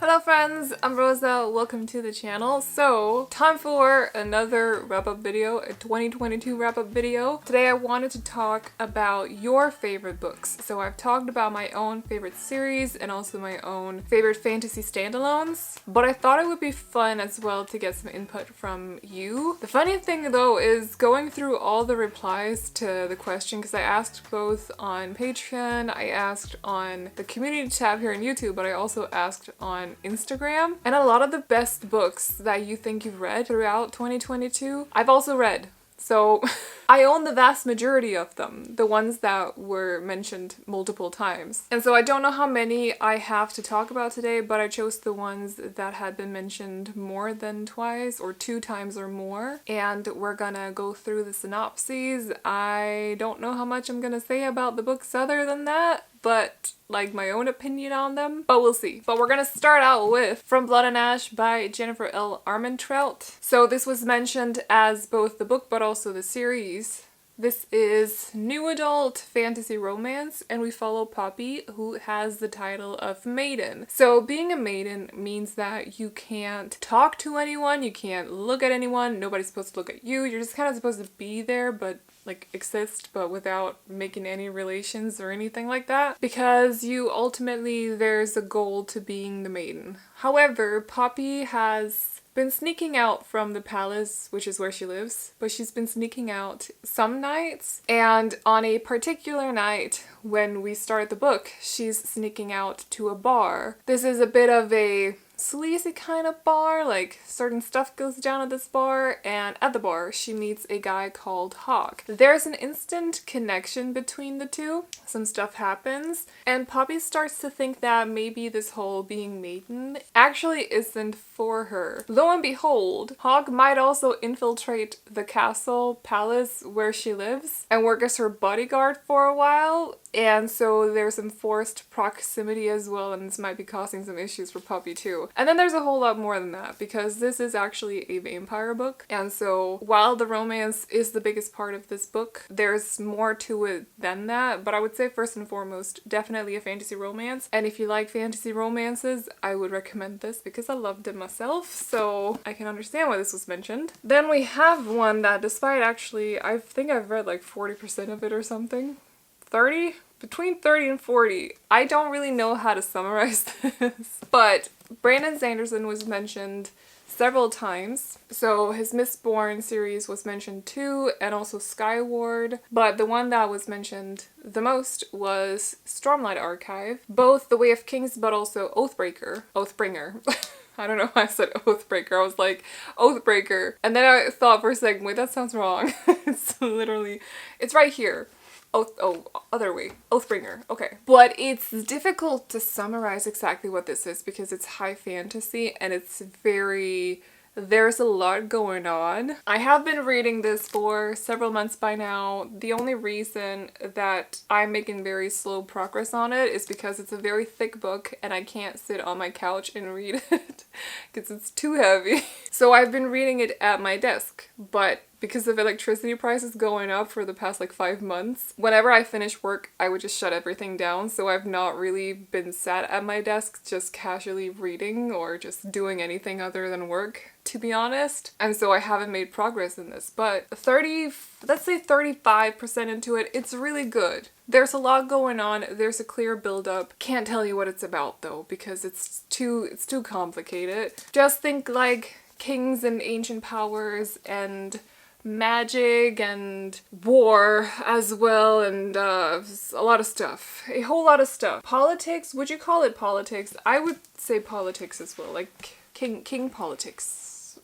Hello friends, I'm Rosa, welcome to the channel. So, time for another wrap-up video, a 2022 wrap-up video. Today I wanted to talk about your favorite books. So I've talked about my own favorite series and also my own favorite fantasy standalones, but I thought it would be fun as well to get some input from you. The funny thing though is going through all the replies to the question, because I asked both on Patreon, I asked on the community tab here on YouTube, but I also asked on Instagram, and a lot of the best books that you think you've read throughout 2022, I've also read. So I own the vast majority of them, the ones that were mentioned multiple times. And so I don't know how many I have to talk about today, but I chose the ones that had been mentioned more than twice or 2 times or more. And we're gonna go through the synopses. I don't know how much I'm gonna say about the books other than that, but like my own opinion on them, but we'll see. But we're gonna start out with From Blood and Ash by Jennifer L. Armentrout. So this was mentioned as both the book but also the series. This is new adult fantasy romance, and we follow Poppy, who has the title of Maiden. So being a maiden means that you can't talk to anyone, you can't look at anyone, nobody's supposed to look at you, you're just kind of supposed to be there but like exist but without making any relations or anything like that, because you ultimately, there's a goal to being the maiden. However, Poppy has been sneaking out from the palace, which is where she lives, but she's been sneaking out some nights, and on a particular night when we start the book, she's sneaking out to a bar. This is a bit of a sleazy kind of bar, like certain stuff goes down at this bar, and at the bar she meets a guy called Hawk. There's an instant connection between the two, some stuff happens, and Poppy starts to think that maybe this whole being maiden actually isn't for her. Lo and behold, Hawk might also infiltrate the castle palace where she lives and work as her bodyguard for a while, and so there's some forced proximity as well, and this might be causing some issues for Poppy too. And then there's a whole lot more than that, because this is actually a vampire book, and so while the romance is the biggest part of this book, there's more to it than that. But I would say first and foremost, definitely a fantasy romance, and if you like fantasy romances, I would recommend this because I loved it myself, so I can understand why this was mentioned. Then we have one that, despite actually, I think I've read like 40% of it or something. 30? Between 30 and 40. I don't really know how to summarize this. But Brandon Sanderson was mentioned several times. So his Mistborn series was mentioned too, and also Skyward. But the one that was mentioned the most was Stormlight Archive. Both The Way of Kings but also Oathbringer. I don't know why I said Oathbreaker. I was like, Oathbreaker. And then I thought for a second, wait, that sounds wrong. It's literally, it's right here. Other way. Oathbringer. Okay. But it's difficult to summarize exactly what this is because it's high fantasy and it's very... there's a lot going on. I have been reading this for several months by now. The only reason that I'm making very slow progress on it is because it's a very thick book and I can't sit on my couch and read it because it's too heavy. So I've been reading it at my desk, but because of electricity prices going up for the past like 5 months, whenever I finish work, I would just shut everything down. So I've not really been sat at my desk just casually reading or just doing anything other than work, to be honest. And so I haven't made progress in this, but let's say 35% into it, it's really good. There's a lot going on, there's a clear build-up. Can't tell you what it's about though, because it's too complicated. Just think like kings and ancient powers and magic and war as well, and a lot of stuff. A whole lot of stuff. Politics? Would you call it politics? I would say politics as well, like king politics.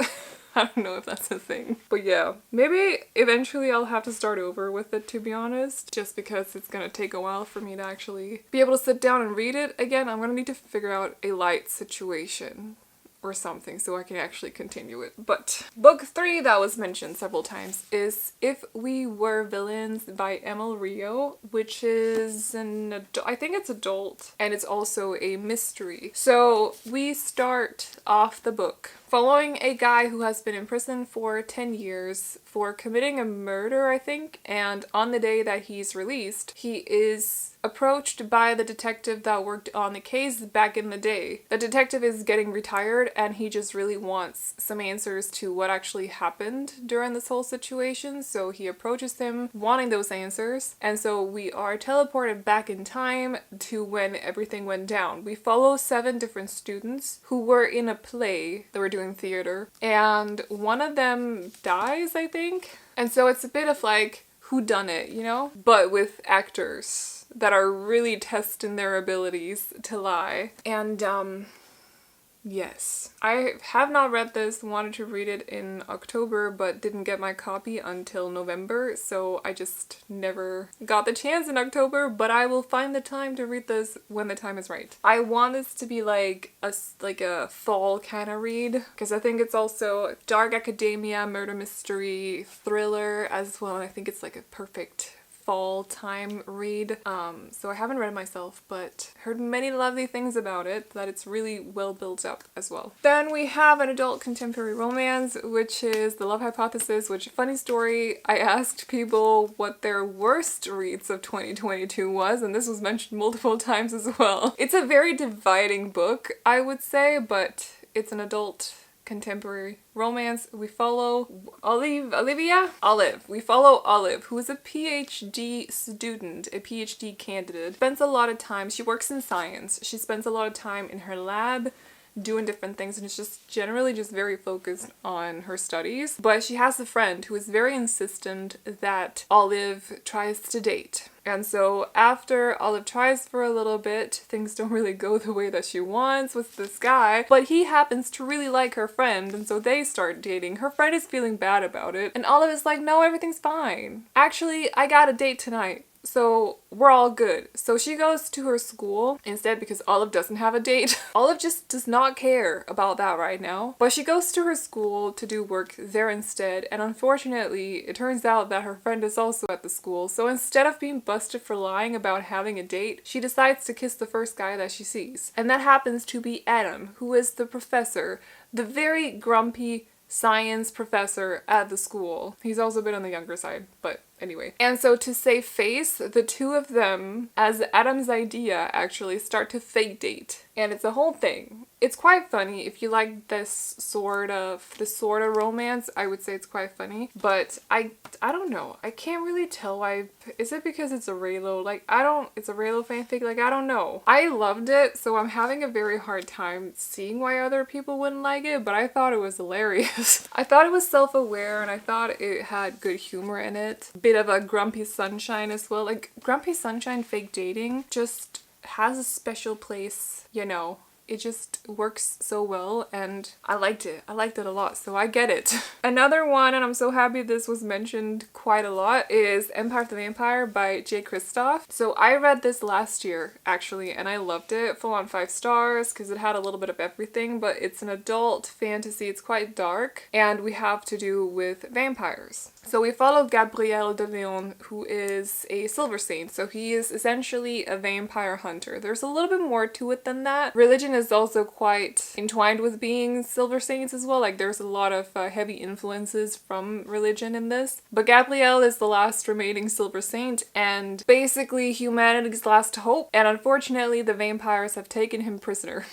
I don't know if that's a thing. But yeah, maybe eventually I'll have to start over with it, to be honest, just because it's gonna take a while for me to actually be able to sit down and read it again. I'm gonna need to figure out a light situation or something so I can actually continue it. But book 3 that was mentioned several times is If We Were Villains by Emil Rio, which is I think it's adult, and it's also a mystery. So we start off the book following a guy who has been in prison for 10 years for committing a murder, I think, and on the day that he's released, he is approached by the detective that worked on the case back in the day. The detective is getting retired and he just really wants some answers to what actually happened during this whole situation, so he approaches him wanting those answers, and so we are teleported back in time to when everything went down. We follow 7 different students who were in a play. They were doing theater, and one of them dies, I think, and so it's a bit of like whodunit, you know, but with actors that are really testing their abilities to lie. And yes, I have not read this, wanted to read it in October, but didn't get my copy until November, so I just never got the chance in October, but I will find the time to read this when the time is right. I want this to be like a fall kind of read, because I think it's also dark academia, murder mystery, thriller as well, and I think it's like a perfect fall time read. So I haven't read it myself, but heard many lovely things about it, that it's really well built up as well. Then we have an adult contemporary romance, which is The Love Hypothesis, which, funny story, I asked people what their worst reads of 2022 was, and this was mentioned multiple times as well. It's a very dividing book, I would say, but it's an adult contemporary romance. We follow Olive. We follow Olive, who is a PhD student, a PhD candidate. Spends a lot of time, she works in science. She spends a lot of time in her lab doing different things, and it's just generally just very focused on her studies. But she has a friend who is very insistent that Olive tries to date. And so after Olive tries for a little bit, things don't really go the way that she wants with this guy, but he happens to really like her friend, and so they start dating. Her friend is feeling bad about it, and Olive is like, no, everything's fine. Actually, I got a date tonight, so we're all good. So she goes to her school instead because Olive doesn't have a date. Olive just does not care about that right now. But she goes to her school to do work there instead, and unfortunately it turns out that her friend is also at the school. So instead of being busted for lying about having a date, she decides to kiss the first guy that she sees. And that happens to be Adam, who is the professor, the very grumpy science professor at the school. He's also a bit on the younger side, but anyway. And so to save face, the two of them, as Adam's idea, actually start to fake date. And it's a whole thing. It's quite funny. If you like this sort of romance, I would say it's quite funny. But I don't know. I can't really tell why. Is it because it's a Raylo? It's a Raylo fanfic? I don't know. I loved it, so I'm having a very hard time seeing why other people wouldn't like it, but I thought it was hilarious. I thought it was self-aware, and I thought it had good humor in it. Bit of a Grumpy Sunshine as well. Grumpy Sunshine fake dating just has a special place, you know. It just works so well, and I liked it. I liked it a lot, so I get it. Another one, and I'm so happy this was mentioned quite a lot, is Empire of the Vampire by J. Kristoff. So I read this last year, actually, and I loved it. Full on 5 stars, because it had a little bit of everything, but it's an adult fantasy. It's quite dark, and we have to do with vampires. So we follow Gabriel de Leon, who is a Silver Saint. So he is essentially a vampire hunter. There's a little bit more to it than that. Religion is also quite entwined with being Silver Saints as well. There's a lot of heavy influences from religion in this. But Gabriel is the last remaining Silver Saint, and basically humanity's last hope. And unfortunately, the vampires have taken him prisoner.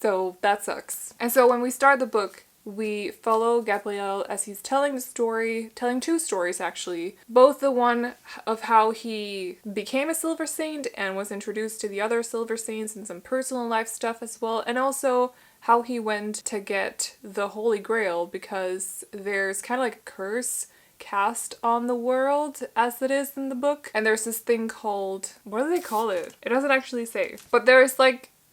So that sucks. And so when we start the book, we follow Gabriel as he's telling two stories actually. Both the one of how he became a Silver Saint and was introduced to the other Silver Saints and some personal life stuff as well, and also how he went to get the Holy Grail, because there's kind of like a curse cast on the world as it is in the book. And there's this thing called, what do they call it? It doesn't actually say. But there's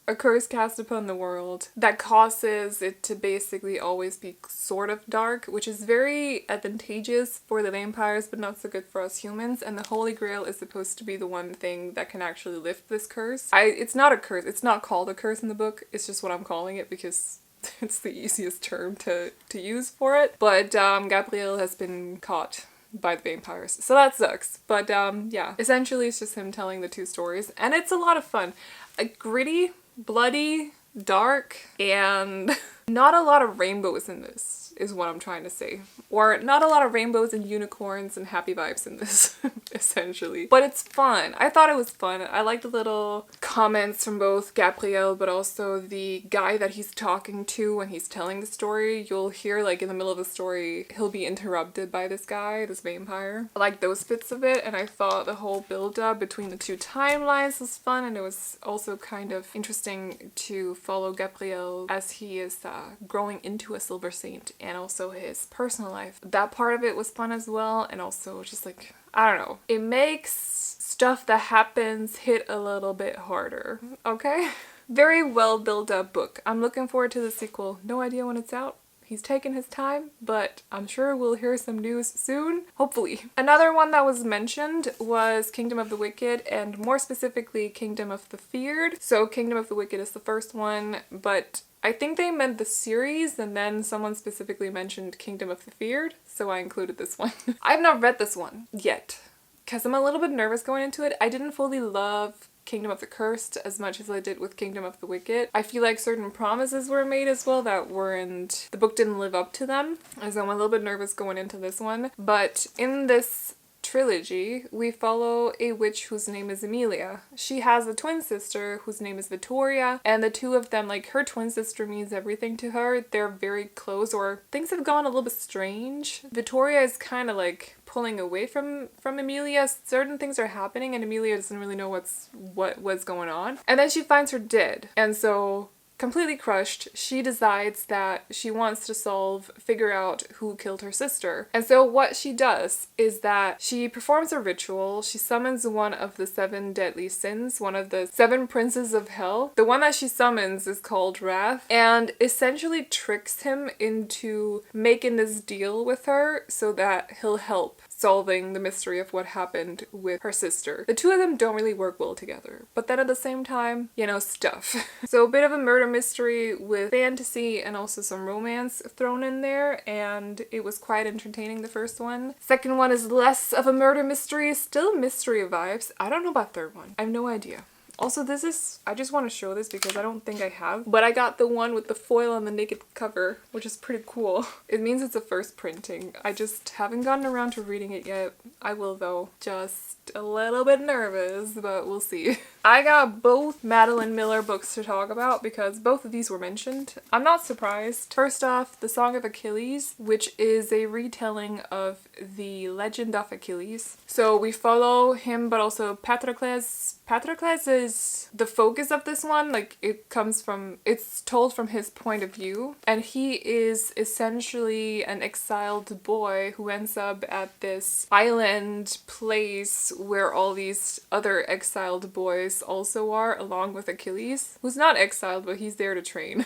a curse cast upon the world that causes it to basically always be sort of dark, which is very advantageous for the vampires but not so good for us humans. And the Holy Grail is supposed to be the one thing that can actually lift this curse. It's not a curse. It's not called a curse in the book. It's just what I'm calling it because it's the easiest term to use for it. But Gabriel has been caught by the vampires, so that sucks. But yeah, essentially it's just him telling the two stories, and it's a lot of fun. A gritty, bloody, dark, and not a lot of rainbows in this is what I'm trying to say. Or not a lot of rainbows and unicorns and happy vibes in this, essentially. But it's fun. I thought it was fun. I liked the little comments from both Gabriel, but also the guy that he's talking to when he's telling the story. You'll hear, like, in the middle of the story, he'll be interrupted by this guy, this vampire. I like those bits of it, and I thought the whole build-up between the two timelines was fun, and it was also kind of interesting to follow Gabriel as he is growing into a silver saint, and also his personal life. That part of it was fun as well, and also just like, I don't know. It makes stuff that happens hit a little bit harder, okay? Very well built up book. I'm looking forward to the sequel. No idea when it's out. He's taken his time, but I'm sure we'll hear some news soon, hopefully. Another one that was mentioned was Kingdom of the Wicked, and more specifically Kingdom of the Feared. So Kingdom of the Wicked is the first one, but I think they meant the series, and then someone specifically mentioned Kingdom of the Feared, so I included this one. I've not read this one yet, because I'm a little bit nervous going into it. I didn't fully love Kingdom of the Cursed as much as I did with Kingdom of the Wicked. I feel like certain promises were made as well that weren't, the book didn't live up to them, and so I'm a little bit nervous going into this one. But in this trilogy, we follow a witch whose name is Emilia. She has a twin sister whose name is Vittoria, and the two of them, like, her twin sister means everything to her. They're very close, or things have gone a little bit strange. Vittoria is kind of like pulling away from Emilia. Certain things are happening and Emilia doesn't really know what was going on. And then she finds her dead, and so completely crushed, she decides that she wants to figure out who killed her sister. And so what she does is that she performs a ritual. She summons one of the 7 deadly sins, one of the 7 princes of hell. The one that she summons is called Wrath, and essentially tricks him into making this deal with her so that he'll help solving the mystery of what happened with her sister. The two of them don't really work well together, but then at the same time, you know, stuff. So a bit of a murder mystery with fantasy and also some romance thrown in there, and it was quite entertaining, the first one. Second one is less of a murder mystery, still mystery vibes. I don't know about third one. I have no idea. Also, this is, I just want to show this because I don't think I have, but I got the one with the foil on the naked cover, which is pretty cool. It means it's a first printing. I just haven't gotten around to reading it yet. I will though. Just a little bit nervous, but we'll see. I got both Madeline Miller books to talk about because both of these were mentioned. I'm not surprised. First off, The Song of Achilles, which is a retelling of the legend of Achilles. So we follow him, but also Patroclus. Patroclus is the focus of this one. Like, it's told from his point of view, and he is essentially an exiled boy who ends up at this island place where all these other exiled boys also are, along with Achilles, who's not exiled, but he's there to train.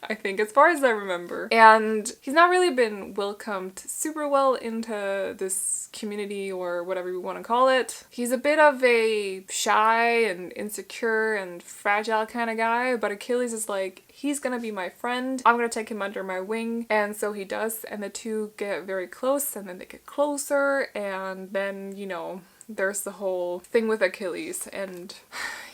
I think, as far as I remember. And he's not really been welcomed super well into this community, or whatever we want to call it. He's a bit of a shy and insecure and fragile kind of guy, but Achilles is like, he's gonna be my friend. I'm gonna take him under my wing. And so he does, and the two get very close, and then they get closer, and then, you know, there's the whole thing with Achilles, and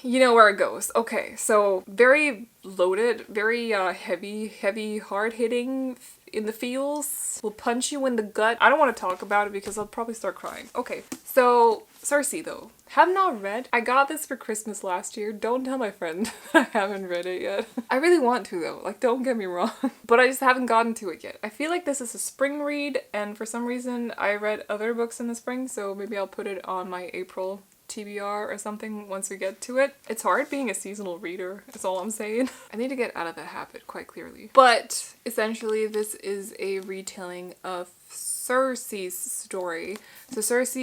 you know where it goes. Okay, so very loaded, very heavy, hard-hitting in the feels. Will punch you in the gut. I don't want to talk about it because I'll probably start crying. Okay, so Circe though. Have not read. I got this for Christmas last year. Don't tell my friend I haven't read it yet. I really want to though, like, don't get me wrong. But I just haven't gotten to it yet. I feel like this is a spring read, and for some reason I read other books in the spring, so maybe I'll put it on my April TBR or something once we get to it. It's hard being a seasonal reader, is all I'm saying. I need to get out of that habit, quite clearly. But essentially this is a retelling of Circe's story. So Circe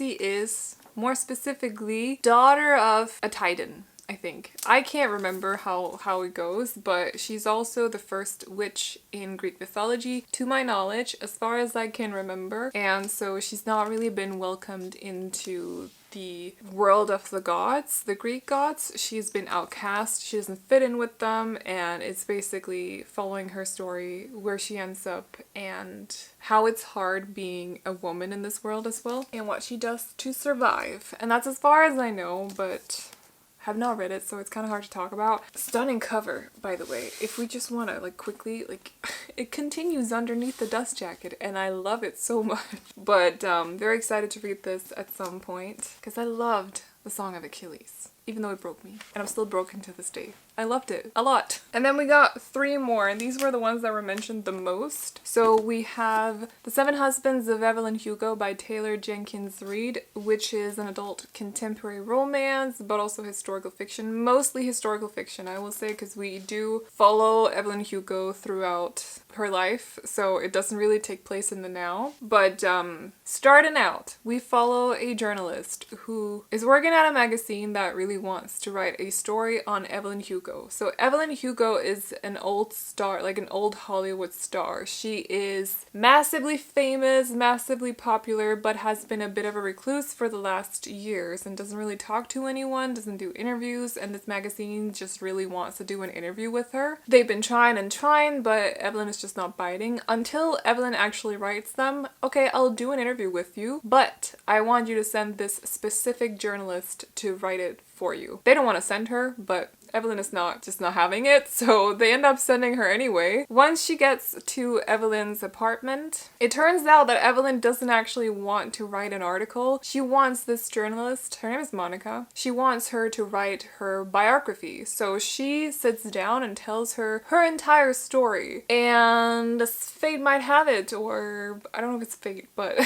is more specifically daughter of a Titan, I think. I can't remember how it goes, but she's also the first witch in Greek mythology, to my knowledge, as far as I can remember. And so she's not really been welcomed into the world of the gods, the Greek gods. She's been outcast, she doesn't fit in with them, and it's basically following her story, where she ends up, and how it's hard being a woman in this world as well, and what she does to survive. And that's as far as I know, but have not read it, so it's kind of hard to talk about. Stunning cover, by the way. If we just want to like quickly, like it continues underneath the dust jacket and I love it so much. But very excited to read this at some point because I loved the Song of Achilles, even though it broke me. And I'm still broken to this day. I loved it a lot. And then we got 3 more, and these were the ones that were mentioned the most. So we have The Seven Husbands of Evelyn Hugo by Taylor Jenkins Reid, which is an adult contemporary romance, but also historical fiction. Mostly historical fiction, I will say, because we do follow Evelyn Hugo throughout her life, so it doesn't really take place in the now. But starting out, we follow a journalist who is working at a magazine that really wants to write a story on Evelyn Hugo. So Evelyn Hugo is an old star, like an old Hollywood star. She is massively famous, massively popular, but has been a bit of a recluse for the last years and doesn't really talk to anyone, doesn't do interviews, and this magazine just really wants to do an interview with her. They've been trying and trying, but Evelyn is just not biting until Evelyn actually writes them, okay, I'll do an interview with you, but I want you to send this specific journalist to write it for you. They don't want to send her, but Evelyn is not having it, so they end up sending her anyway. Once she gets to Evelyn's apartment, it turns out that Evelyn doesn't actually want to write an article. She wants this journalist, her name is Monica, she wants her to write her biography. So she sits down and tells her her entire story. And fate might have it, or I don't know if it's fate, but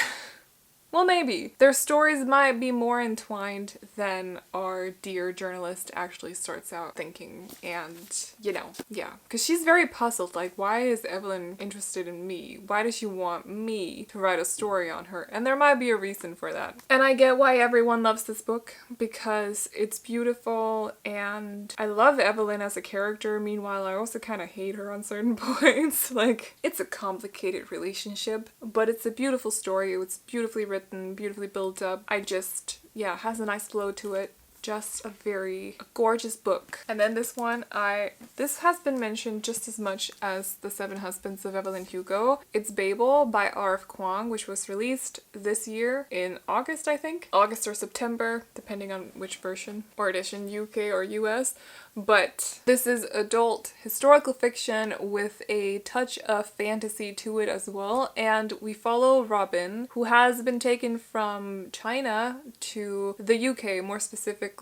well, maybe. Their stories might be more entwined than our dear journalist actually starts out thinking. And, you know, yeah. Because she's very puzzled. Like, why is Evelyn interested in me? Why does she want me to write a story on her? And there might be a reason for that. And I get why everyone loves this book, because it's beautiful and I love Evelyn as a character. Meanwhile, I also kind of hate her on certain points. Like, it's a complicated relationship, but it's a beautiful story. It was beautifully written, beautifully built up. Yeah, has a nice flow to it. Just a gorgeous book. And then this one, this has been mentioned just as much as The Seven Husbands of Evelyn Hugo. It's Babel by R.F. Kuang, which was released this year in August, I think. August or September, depending on which version or edition, UK or US. But this is adult historical fiction with a touch of fantasy to it as well. And we follow Robin, who has been taken from China to the UK, more specifically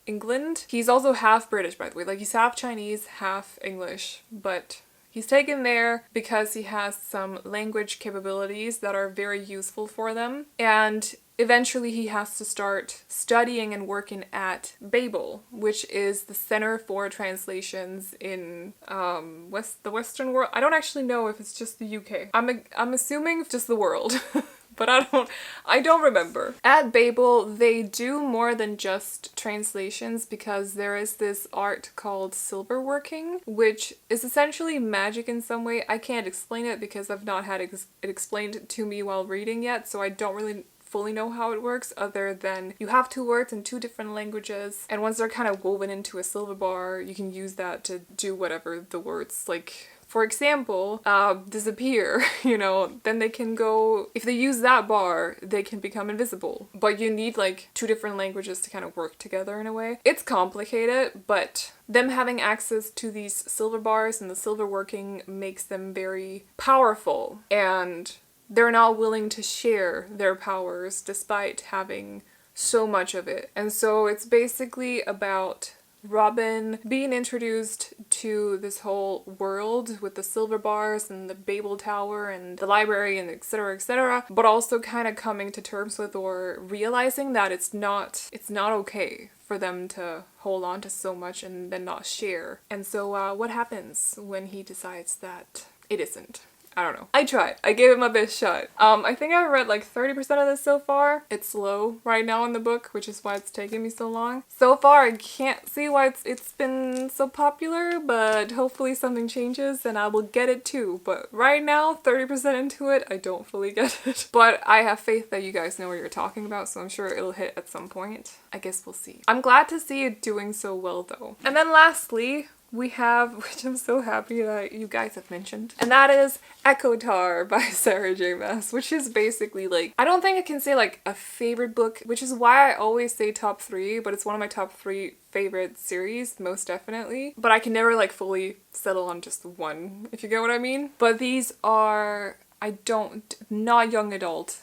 England. He's also half British, by the way. Like, he's half Chinese, half English, but he's taken there because he has some language capabilities that are very useful for them. And eventually he has to start studying and working at Babel, which is the Center for Translations in the Western world. I don't actually know if it's just the UK. I'm assuming just the world. But I don't remember. At Babel, they do more than just translations, because there is this art called silverworking, which is essentially magic in some way. I can't explain it because I've not had it explained to me while reading yet, so I don't really fully know how it works, other than you have 2 words in 2 different languages, and once they're kind of woven into a silver bar, you can use that to do whatever the words, like, for example, disappear, you know, then they can go, if they use that bar, they can become invisible. But you need like 2 different languages to kind of work together in a way. It's complicated, but them having access to these silver bars and the silver working makes them very powerful, and they're not willing to share their powers despite having so much of it. And so it's basically about Robin being introduced to this whole world with the silver bars and the Babel Tower and the library and etc., but also kind of coming to terms with, or realizing that it's not okay for them to hold on to so much and then not share. And so what happens when he decides that it isn't? I don't know. I tried. I gave it my best shot. I think I've read like 30% of this so far. It's slow right now in the book, which is why it's taking me so long. So far, I can't see why it's been so popular, but hopefully something changes and I will get it too. But right now, 30% into it, I don't fully get it. But I have faith that you guys know what you're talking about, so I'm sure it'll hit at some point. I guess we'll see. I'm glad to see it doing so well though. And then lastly, we have, which I'm so happy that you guys have mentioned, and that is Echo Tar by Sarah J Maas, which is basically like, I don't think I can say like a favorite book, which is why I always say top 3, but it's one of my top 3 favorite series, most definitely. But I can never like fully settle on just one, if you get what I mean. But these are, not young adult,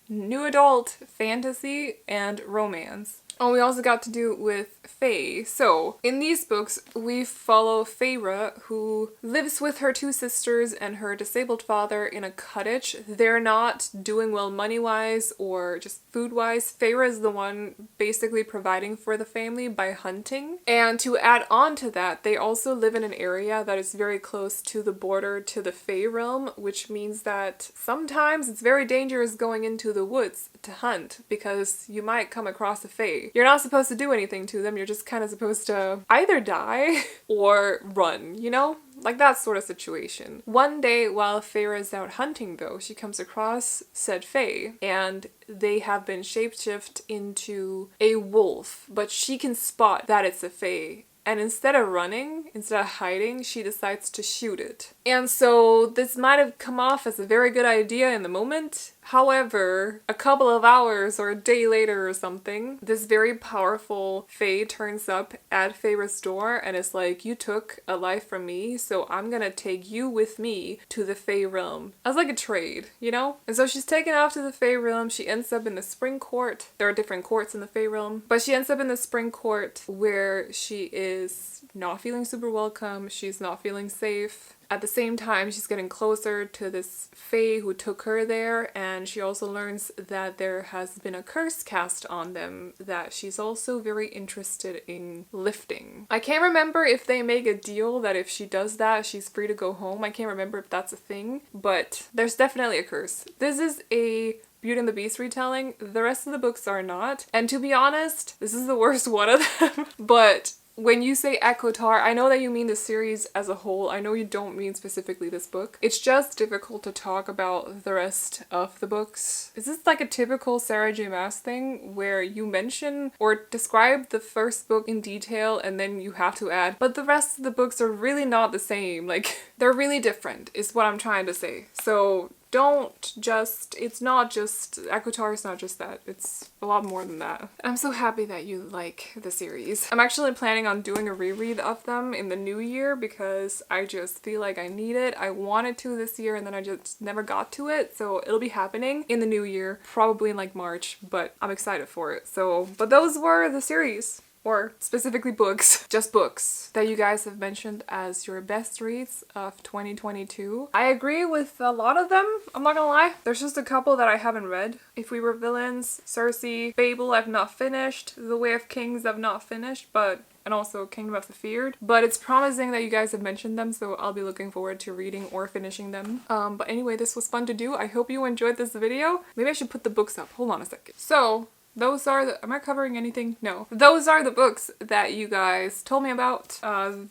new adult, fantasy, and romance. Oh, we also got to do with Faye. So, in these books, we follow Feyre, who lives with her 2 sisters and her disabled father in a cottage. They're not doing well money-wise or just food-wise. Feyre is the one basically providing for the family by hunting. And to add on to that, they also live in an area that is very close to the border to the Fey realm, which means that sometimes it's very dangerous going into the woods to hunt because you might come across a Fey. You're not supposed to do anything to them, you're just kind of supposed to either die or run, you know? Like that sort of situation. One day while Feyre's out hunting though, she comes across said Fey, and they have been shapeshift into a wolf, but she can spot that it's a Fey. And instead of running, instead of hiding, she decides to shoot it. And so this might have come off as a very good idea in the moment. However, a couple of hours or a day later or something, this very powerful Fae turns up at Feyre's door and is like, you took a life from me, so I'm gonna take you with me to the Fae realm. As like a trade, you know? And so she's taken off to the Fae realm. She ends up in the Spring Court. There are different courts in the Fae realm, but she ends up in the Spring Court where she is not feeling super welcome. She's not feeling safe. At the same time, she's getting closer to this Fae who took her there, and she also learns that there has been a curse cast on them that she's also very interested in lifting. I can't remember if they make a deal that if she does that, she's free to go home. I can't remember if that's a thing, but there's definitely a curse. This is a Beauty and the Beast retelling. The rest of the books are not. And to be honest, this is the worst one of them. But when you say Echo Tar, I know that you mean the series as a whole. I know you don't mean specifically this book. It's just difficult to talk about the rest of the books. Is this like a typical Sarah J Maas thing where you mention or describe the first book in detail and then you have to add, but the rest of the books are really not the same. Like, they're really different is what I'm trying to say. So don't just, it's not just, Echo Tar is not just that. It's a lot more than that. I'm so happy that you like the series. I'm actually planning on doing a reread of them in the new year because I just feel like I need it. I wanted to this year and then I just never got to it. So it'll be happening in the new year, probably in like March, but I'm excited for it. So, but those were the series. Or specifically books, just books that you guys have mentioned as your best reads of 2022. I agree with a lot of them, I'm not gonna lie. There's just a couple that I haven't read. If We Were Villains, Circe, Babel I've not finished, The Way of Kings I've not finished, and also Kingdom of the Feared. But it's promising that you guys have mentioned them, so I'll be looking forward to reading or finishing them. But anyway, this was fun to do. I hope you enjoyed this video. Maybe I should put the books up. Hold on a second. So, those are the, am I covering anything? No. Those are the books that you guys told me about.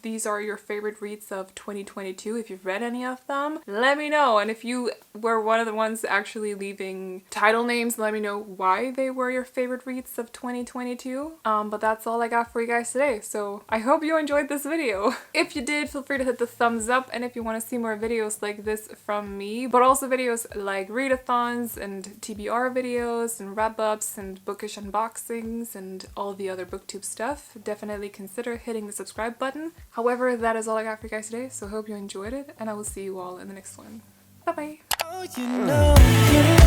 These are your favorite reads of 2022. If you've read any of them, let me know. And if you were one of the ones actually leaving title names, let me know why they were your favorite reads of 2022. But that's all I got for you guys today. So I hope you enjoyed this video. If you did, feel free to hit the thumbs up. And if you want to see more videos like this from me, but also videos like readathons and TBR videos and wrap-ups and bookish unboxings and all the other booktube stuff, definitely consider hitting the subscribe button. However, that is all I got for you guys today, so I hope you enjoyed it, and I will see you all in the next one. Bye bye!